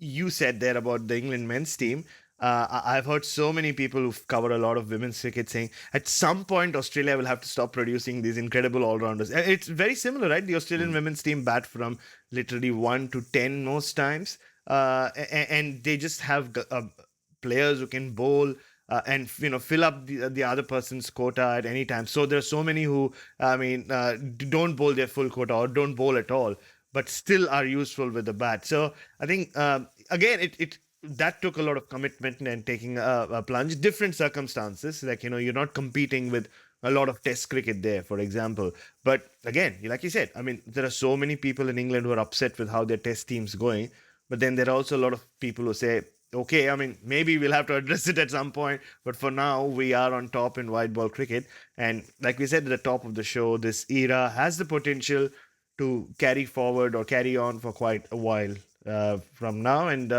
you said there about the England men's team, I've heard so many people who've covered a lot of women's cricket saying at some point Australia will have to stop producing these incredible all-rounders. And it's very similar, right? The Australian women's team bat from literally 1 to 10 most times, and they just have players who can bowl. And fill up the other person's quota at any time. So there are so many who, don't bowl their full quota or don't bowl at all, but still are useful with the bat. So I think again, it that took a lot of commitment and taking a plunge. Different circumstances, like you're not competing with a lot of Test cricket there, for example. But again, like you said, I mean, there are so many people in England who are upset with how their Test team's going. But then there are also a lot of people who say, okay, I mean, maybe we'll have to address it at some point, but for now, we are on top in white ball cricket. And like we said at the top of the show, this era has the potential to carry forward or carry on for quite a while from now. And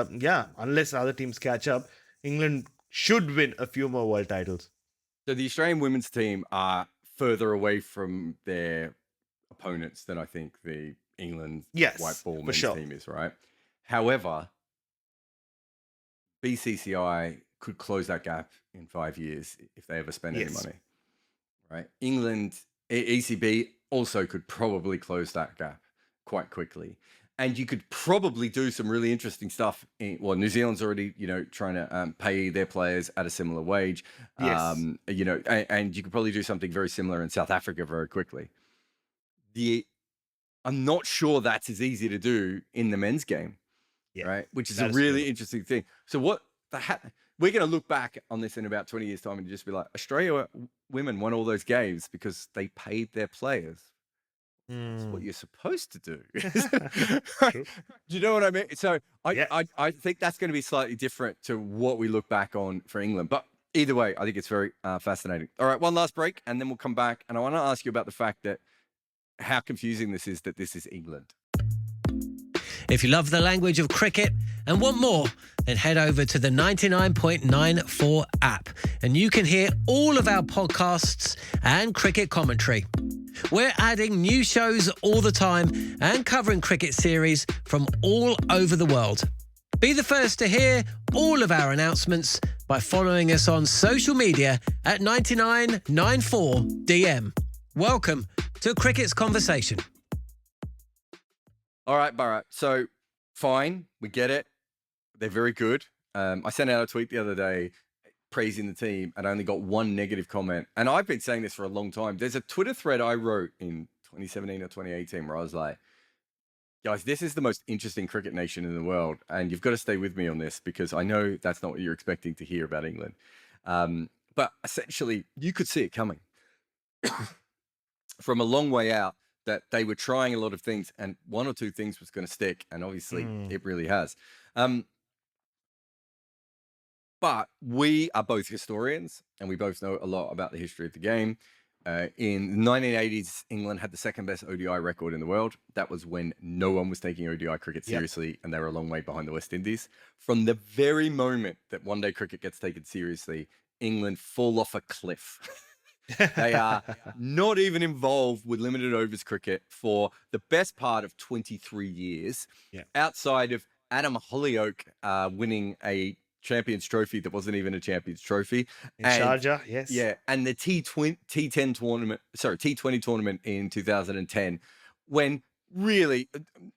unless other teams catch up, England should win a few more world titles. So the Australian women's team are further away from their opponents than I think the England white ball men's team is, right? However, BCCI could close that gap in 5 years if they ever spend any money, right? England, ECB also could probably close that gap quite quickly. And you could probably do some really interesting stuff. New Zealand's already, trying to pay their players at a similar wage. And you could probably do something very similar in South Africa very quickly. I'm not sure that's as easy to do in the men's game. Yeah, right, which is a really interesting thing. So we're going to look back on this in about 20 years' time and just be like, Australia women won all those games because they paid their players. That's what you're supposed to do. Do you know what I mean? So I think that's going to be slightly different to what we look back on for England. But either way, I think it's very fascinating. All right, one last break, and then we'll come back. And I want to ask you about the fact that how confusing this is that this is England. If you love the language of cricket and want more, then head over to the 99.94 app and you can hear all of our podcasts and cricket commentary. We're adding new shows all the time and covering cricket series from all over the world. Be the first to hear all of our announcements by following us on social media at 9994DM. Welcome to Cricket's Conversation. All right, Bharat. So, fine, we get it. They're very good. I sent out a tweet the other day praising the team and I only got one negative comment. And I've been saying this for a long time. There's a Twitter thread I wrote in 2017 or 2018 where I was like, guys, this is the most interesting cricket nation in the world. And you've got to stay with me on this because I know that's not what you're expecting to hear about England. But essentially, you could see it coming from a long way out. That they were trying a lot of things and one or two things was going to stick. And obviously it really has. But we are both historians and we both know a lot about the history of the game. In the 1980s, England had the second best ODI record in the world. That was when no one was taking ODI cricket seriously and they were a long way behind the West Indies. From the very moment that one day cricket gets taken seriously, England fall off a cliff. They are not even involved with limited overs cricket for the best part of 23 years, outside of Adam Hollyoak winning a Champions Trophy that wasn't even a Champions Trophy. In Sharjah, yes. Yeah, and the T20 tournament in 2010, when really,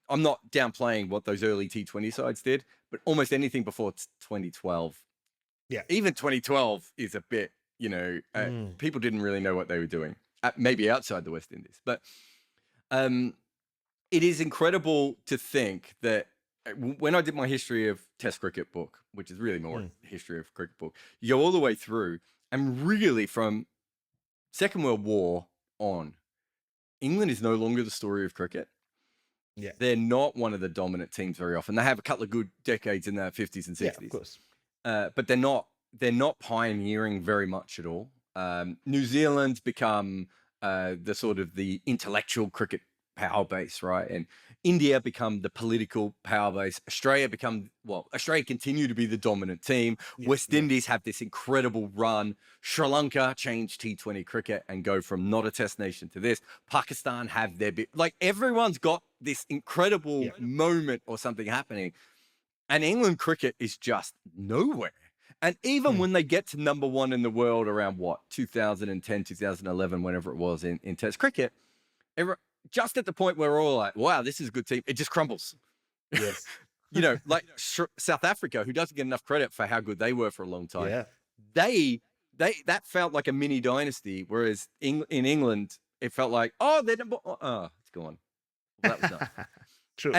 I'm not downplaying what those early T20 sides did, but almost anything before 2012. Yeah. Even 2012 is a bit, people didn't really know what they were doing, maybe outside the West Indies. But it is incredible to think that when I did my history of Test cricket book, which is really more history of cricket book, you go all the way through and really from Second World War on, England is no longer the story of cricket. Yeah. They're not one of the dominant teams very often. They have a couple of good decades in the 50s and 60s. Yeah, of course. But they're not pioneering very much at all. New Zealand's become the sort of the intellectual cricket power base, right? And India become the political power base. Australia continue to be the dominant team. West Indies have this incredible run. Sri Lanka changed T20 cricket and go from not a test nation to this. Pakistan have their bit. Like everyone's got this incredible moment or something happening. And England cricket is just nowhere. And even when they get to number one in the world around 2010, 2011, whenever it was in Test cricket, just at the point where we're all like, wow, this is a good team, it just crumbles. Yes. Like South Africa, who doesn't get enough credit for how good they were for a long time. Yeah. That felt like a mini dynasty, whereas in England, it felt like, they're number. It's gone. Well, that was not. True.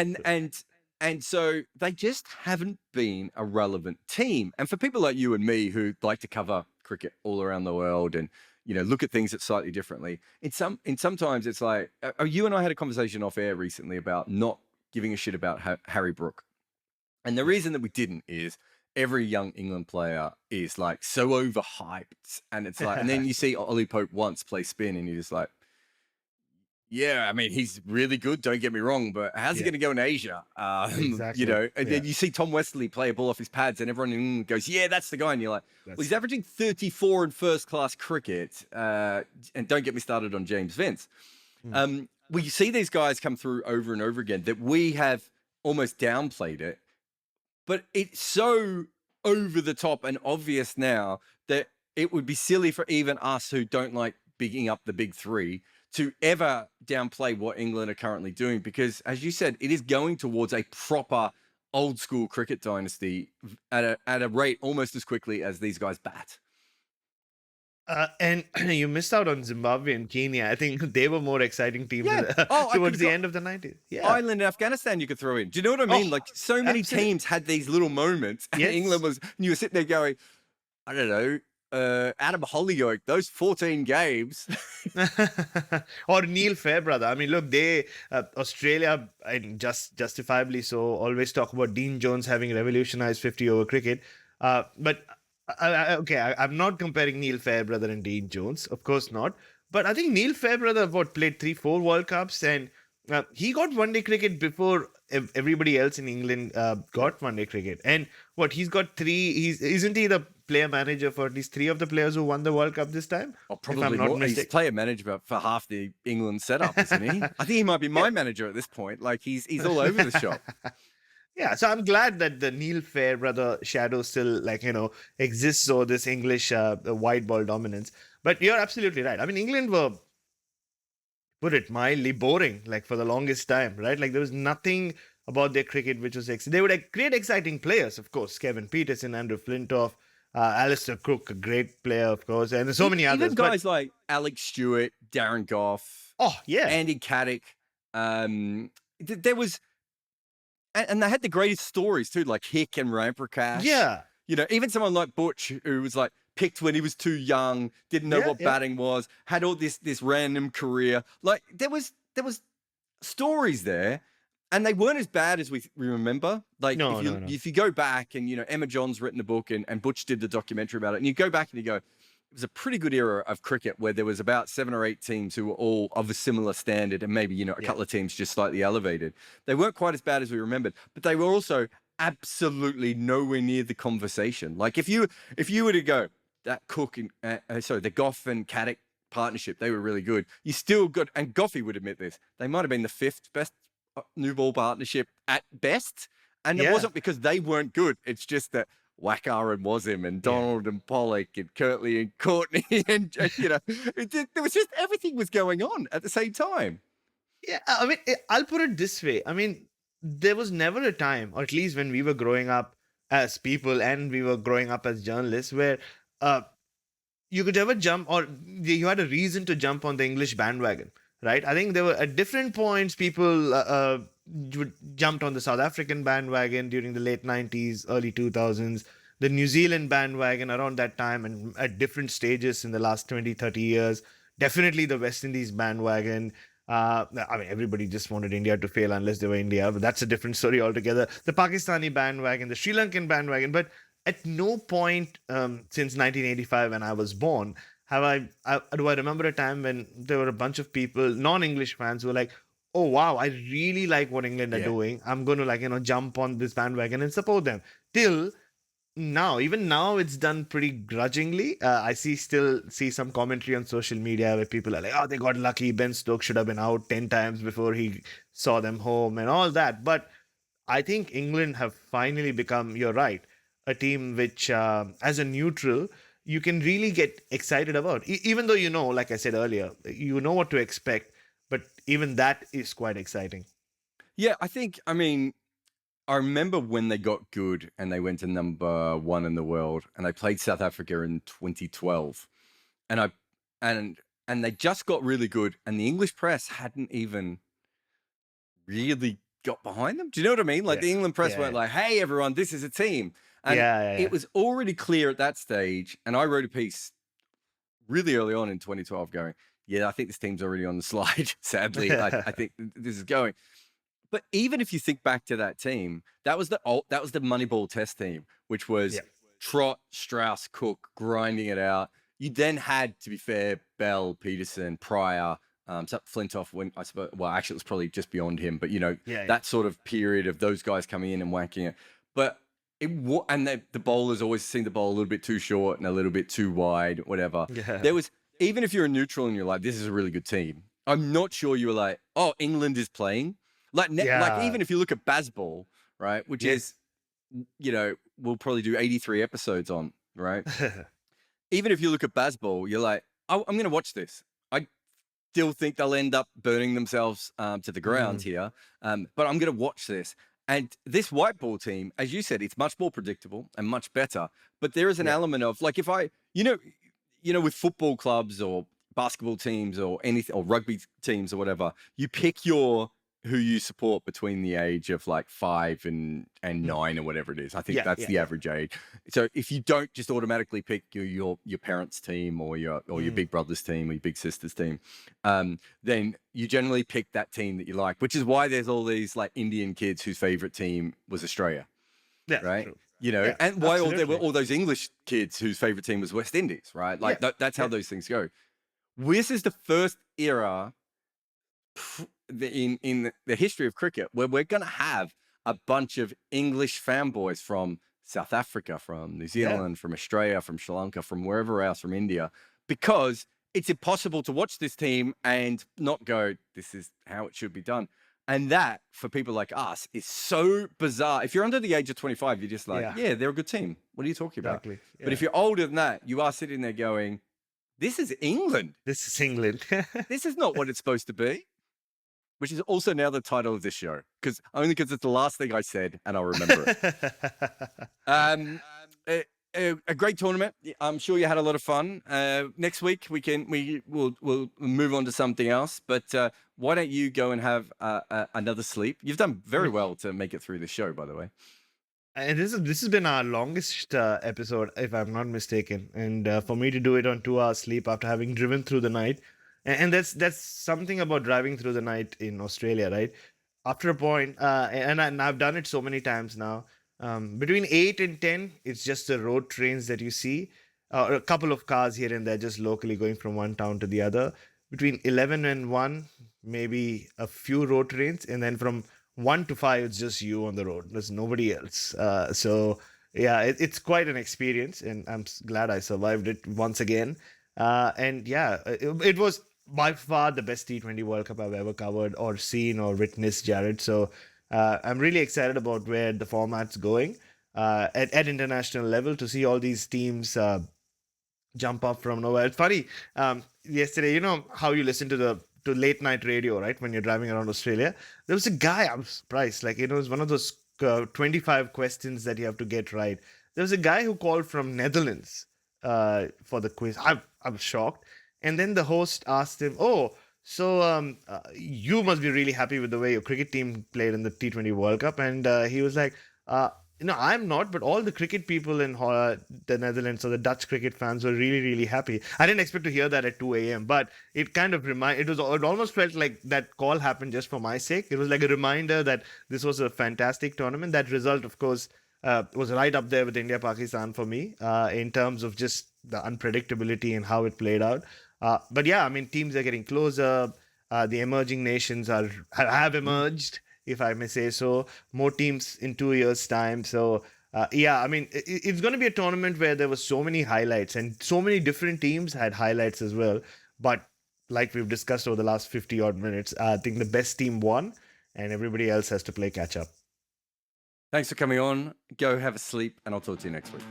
And so they just haven't been a relevant team. And for people like you and me who like to cover cricket all around the world and look at things slightly differently, sometimes it's like, you and I had a conversation off air recently about not giving a shit about Harry Brook. And the reason that we didn't is every young England player is like so overhyped, and it's like, and then you see Ollie Pope once play spin, and you're just like, yeah, I mean, he's really good. Don't get me wrong, but how's he going to go in Asia? Exactly. And then you see Tom Wesley play a ball off his pads, and everyone in England goes, yeah, that's the guy. And you're like, well, he's averaging 34 in first-class cricket. And don't get me started on James Vince. We see these guys come through over and over again that we have almost downplayed it. But it's so over the top and obvious now that it would be silly for even us who don't like bigging up the big three to ever downplay what England are currently doing, because, as you said, it is going towards a proper old school cricket dynasty at a rate almost as quickly as these guys bat. And you missed out on Zimbabwe and Kenya. I think they were more exciting teams towards the end of the 90s. Yeah. Ireland and Afghanistan you could throw in. Do you know what I mean? Like, so many teams had these little moments, and England was, and you were sitting there going, I don't know, Adam Holyoke, those 14 games. Or Neil Fairbrother. I mean, look, they, Australia, and justifiably so, always talk about Dean Jones having revolutionized 50-over cricket. But I'm not comparing Neil Fairbrother and Dean Jones. Of course not. But I think Neil Fairbrother, played 3-4 World Cups, and he got one-day cricket before everybody else in England got one-day cricket. And he's got 3, isn't he the player manager for at least 3 of the players who won the World Cup this time? Oh, probably more. He's player manager for half the England setup, isn't he? I think he might be my manager at this point. Like, he's all over the shop. Yeah, so I'm glad that the Neil Fairbrother shadow still, exists, or this English white ball dominance. But you're absolutely right. I mean, England were, put it mildly, boring, for the longest time, right? Like, there was nothing about their cricket which was exciting. They would create exciting players, of course. Kevin Peterson, Andrew Flintoff, Alistair Cook, a great player, of course, and there's so many others. Even guys like Alex Stewart, Darren Goff, Andy Caddick. There was... And they had the greatest stories too, like Hick and Ramprakash. Yeah. Even someone like Butch, who was picked when he was too young, didn't know what batting was, had all this random career. Like, there was stories there, and they weren't as bad as we remember. Like, no. If you go back and, Emma John's written a book and Butch did the documentary about it, and you go back and you go, it was a pretty good era of cricket where there was about 7 or 8 teams who were all of a similar standard, and maybe, a couple of teams just slightly elevated. They weren't quite as bad as we remembered, but they were also absolutely nowhere near the conversation. Like, if you were to go, that Cook and, the Goff and Caddick partnership, they were really good. You still got, and Goffey would admit this, they might have been the 5th best new ball partnership at best. And it wasn't because they weren't good. It's just that Wacker and Wasim and Donald and Pollock and Kirtley and Courtney and there was just, everything was going on at the same time. Yeah, I mean, I'll put it this way. I mean, there was never a time, or at least when we were growing up as people and we were growing up as journalists, where you could ever jump, or you had a reason to jump on the English bandwagon, right? I think there were at different points people jumped on the South African bandwagon during the late 90s, early 2000s, the New Zealand bandwagon around that time, and at different stages in the last 20, 30 years. Definitely the West Indies bandwagon. I mean, everybody just wanted India to fail unless they were India, but that's a different story altogether. The Pakistani bandwagon, the Sri Lankan bandwagon. But at no point since 1985, when I was born, do I remember a time when there were a bunch of people, non-English fans, who were like, oh, wow, I really like what England are doing. I'm going to, jump on this bandwagon and support them. Till now, even now, it's done pretty grudgingly. I still see some commentary on social media where people are like, oh, they got lucky. Ben Stokes should have been out 10 times before he saw them home and all that. But I think England have finally become, you're right, a team which, as a neutral, you can really get excited about. Even though like I said earlier, you know what to expect, but even that is quite exciting. Yeah, I mean, I remember when they got good and they went to number 1 in the world, and they played South Africa in 2012, and I and and they just got really good, and the English press hadn't even really got behind them. Do you know what I mean? Like Yeah, the England press yeah, weren't yeah, like, "Hey, everyone, this is a team," and yeah, yeah, it yeah. was already clear at that stage. And I wrote a piece really early on in 2012, going, "Yeah, I think this team's already on the slide." Sadly, I think this is going. But even if you think back to that team, that was the Moneyball Test team, which was Yeah. Trott, Strauss, Cook grinding it out. You then had, to be fair, Bell, Peterson, Pryor, Flintoff. When I suppose, well, actually, it was probably just beyond him. But Yeah, yeah. that sort of period of those guys coming in and whacking it. But the bowlers always seemed to bowl a little bit too short and a little bit too wide, whatever. Yeah. There was, even if you're a neutral and you're like, this is a really good team, I'm not sure you were like, oh, England is playing. Like Yeah. even if you look at Bazball, right, which Yes. is, we'll probably do 83 episodes on, right? Even if you look at Bazball, you're like, oh, I'm going to watch this. I still think they'll end up burning themselves to the ground here, but I'm going to watch this. And this white ball team, as you said, it's much more predictable and much better. But there is an element of, like, if with football clubs or basketball teams or anything, or rugby teams or whatever, you pick who you support between the age of like 5 and 9 or whatever it is. I think that's the average age. So if you don't just automatically pick your parents' team or your big brother's team or your big sister's team, then you generally pick that team that you like, which is why there's all these like Indian kids whose favorite team was Australia. Yeah, right. true. And why there were absolutely. all those English kids whose favorite team was West Indies, right? Like that's how those things go. This is the first era in the history of cricket where we're going to have a bunch of English fanboys from South Africa, from New Zealand, from Australia, from Sri Lanka, from wherever else, from India, because it's impossible to watch this team and not go, this is how it should be done. And that, for people like us, is so bizarre. If you're under the age of 25, you're just like, yeah, they're a good team. What are you talking about? Exactly. But if you're older than that, you are sitting there going, this is England. This is England. This is not what it's supposed to be. Which is also now the title of this show, because it's the last thing I said, and I'll remember it. A great tournament. I'm sure you had a lot of fun. Next week we'll move on to something else. But why don't you go and have another sleep? You've done very well to make it through the show, by the way. And this has been our longest episode, if I'm not mistaken. And for me to do it on 2 hours sleep after having driven through the night. And that's something about driving through the night in Australia, right? After a point, and I've done it so many times now. Between 8 and 10, it's just the road trains that you see, a couple of cars here and there, just locally going from one town to the other. Between 11 and 1, maybe a few road trains, and then from 1 to 5, it's just you on the road. There's nobody else. So yeah, it's quite an experience, and I'm glad I survived it once again. And yeah, it was by far the best T20 World Cup I've ever covered or seen or witnessed, Jarrod. So I'm really excited about where the format's going at international level, to see all these teams jump up from nowhere. It's funny. Yesterday, you know how you listen to late night radio, right? When you're driving around Australia, there was a guy. I'm surprised. Like, it was one of those 25 questions that you have to get right. There was a guy who called from Netherlands for the quiz. I was shocked. And then the host asked him, "Oh, so you must be really happy with the way your cricket team played in the T20 World Cup." And he was like, "No, I'm not, but all the cricket people in the Netherlands or the Dutch cricket fans were really, really happy." I didn't expect to hear that at 2 a.m., but it kind of it almost felt like that call happened just for my sake. It was like a reminder that this was a fantastic tournament. That result, of course, was right up there with India-Pakistan for me in terms of just the unpredictability and how it played out. But yeah, I mean, teams are getting closer. The emerging nations have emerged, if I may say so. More teams in 2 years' time. So yeah, I mean, it's going to be a tournament where there were so many highlights, and so many different teams had highlights as well. But like we've discussed over the last 50 odd minutes, I think the best team won, and everybody else has to play catch up. Thanks for coming on. Go have a sleep, and I'll talk to you next week.